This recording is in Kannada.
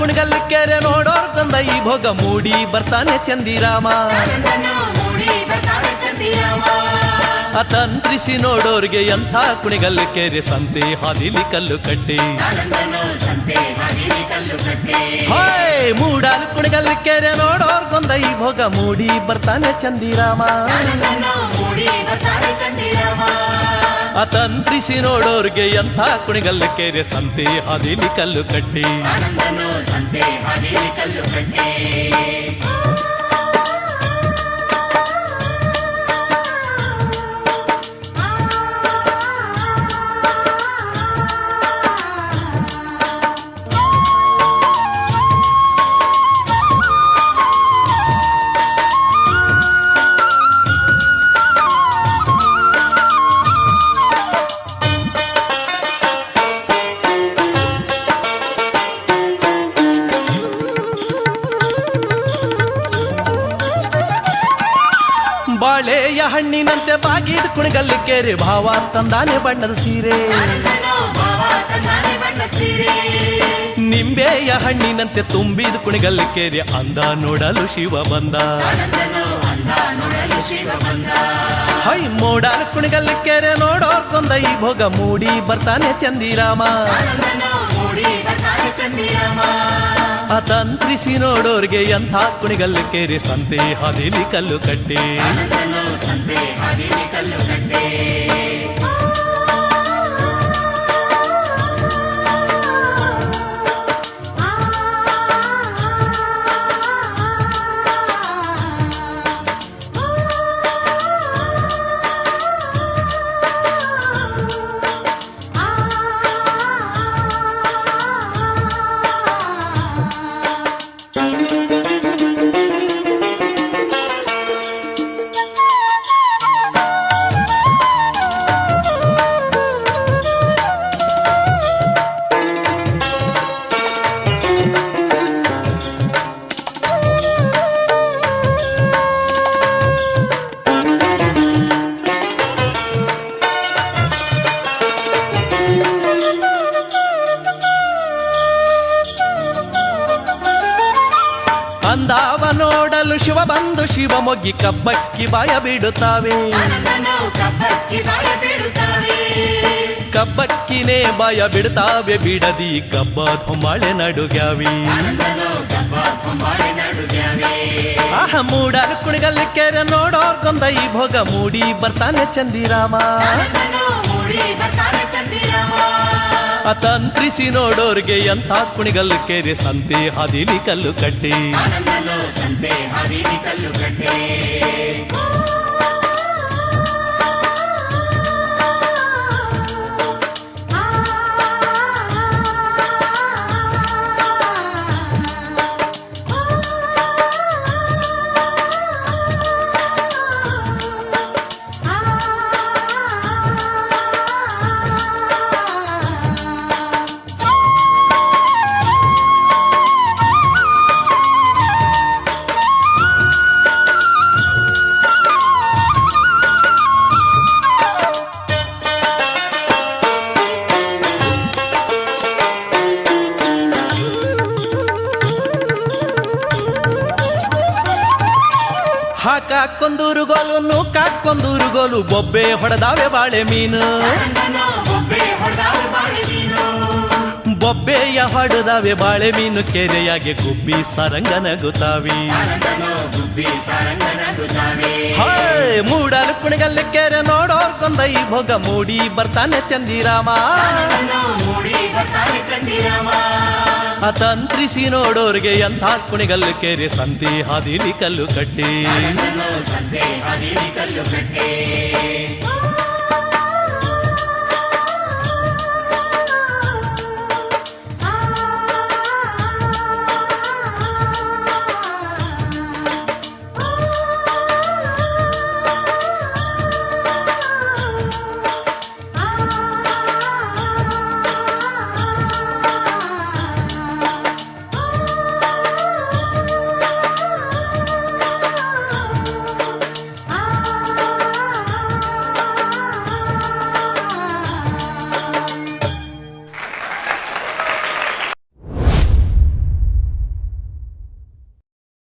ಕುಣಿಗಲ್ ಕೆರೆ ನೋಡೋರ್ಗೊಂದ ಈ ಭೋಗ ಮೂಡಿ ಬರ್ತಾನೆ ಚಂದಿರಾಮ ಅತಂತ್ರಿಸಿ ನೋಡೋರ್ಗೆ ಎಂಥ ಕುಣಿಗಲ್ ಕೆರೆ ಸಂತೆ ಹಾದಿಲಿ ಕಲ್ಲು ಕಟ್ಟಿ ಹಾಯ್ ಮೂಡಾಲ್ ಕುಣಿಗಲ್ ಕೆರೆ ನೋಡೋರ್ಗೊಂದ ಈ ಭೋಗ ಮೂಡಿ ಬರ್ತಾನೆ ಚಂದಿರಾಮ ಅತಂತ್ರಿಸಿ ನೋಡೋರ್ಗೆ ಎಂಥ ಕುಣಿಗಲ್ ಕೆರೆ ಸಂತೆ ಹಾದಿಲಿ ಕಲ್ಲು ಕಟ್ಟಿ ಬಾಳೆಯ ಹಣ್ಣಿನಂತೆ ಬಾಗಿದ ಕುಣಿಗಲ್ ಕೆರೆ ಭಾವ ತಂದಾನೆ ಬಣ್ಣದ ಸೀರೆ ನಿಂಬೆಯ ಹಣ್ಣಿನಂತೆ ತುಂಬಿದ ಕುಣಿಗಲ್ ಕೆರೆ ಅಂದ ನೋಡಲು ಶಿವ ಬಂದ ಹೈ ಮೋಡಾಲ್ ಕುಣಿಗಲ್ ಕೆರೆ ನೋಡೋರ್ಕೊಂದ ಈ ಭೋಗ ಮೂಡಿ ಬರ್ತಾನೆ ಚಂದಿರಾಮ ಅತಂತ್ರಿಸಿ ನೋಡೋರ್ಗೆ ಎಂಥ ಕುಣಿಗಲ್ ಕೆರೆ ಸಂತೆ ಹಾದಿಲಿ ಕಲ್ಲು ಕಟ್ಟಿ ಅಂದಾವ ನೋಡಲು ಶಿವ ಬಂದು ಶಿವ ಮೊಗ್ಗಿ ಕಬ್ಬಕ್ಕಿ ಬಾಯ ಬಿಡುತ್ತಾವೆ ಕಬ್ಬಕ್ಕಿನೇ ಬಾಯ ಬಿಡುತ್ತಾವೆ ಬಿಡದಿ ಕಬ್ಬ ಹೊಂಬಾಳೆ ನಡುಗ್ಯಾವಿ ಆಹ ಮೂಡಾಲ್ ಕುಣಿಗಲ್ ಕೆರೆ ನೋಡೋರ್ಗೊಂದ ಈ ಭೋಗ ಮೂಡಿ ಬರ್ತಾನೆ ಚಂದಿರಾಮ ಅತಂತ್ರಿಸಿ ನೋಡೋರ್ಗೆ ಎಂಥ ಕುಣಿಗಲ್ ಕೆರೆ ಸಂತೆ ಹಾದಿಲಿ ಕಲ್ಲು ಕಟ್ಟಿ ಹಾಕೊಂದೂರು ಗೋಲು ನೂಕಾಕೊಂದೂರು ಗೋಲು ಬೊಬ್ಬೆ ಹೊಡೆದಾವೆ ಬಾಳೆ ಮೀನು ಬೊಬ್ಬೆಯ ಹೊಡೆದಾವೆ ಬಾಳೆ ಮೀನು ಕೆರೆಯಾಗೆ ಗುಬ್ಬಿ ಸರಂಗ ನಗುತ್ತಾವಿ ಹಾಯ್ ಮೂಡಾಲ್ ಕುಣಿಗಲ್ ಕೆರೆ ನೋಡೋರ್ಕೊಂದ ಈ ಭೋಗ ಮೂಡಿ ಬರ್ತಾನೆ ಚಂದಿರಾಮ ಅತಂತ್ರಿಸಿ ನೋಡೋರ್ಗೆ ಎಂಥ ಕುಣಿಗಲ್ ಕೆರೆ ಸಂತೆ ಹಾದಿಲಿ ಕಲ್ಲು ಕಟ್ಟಿ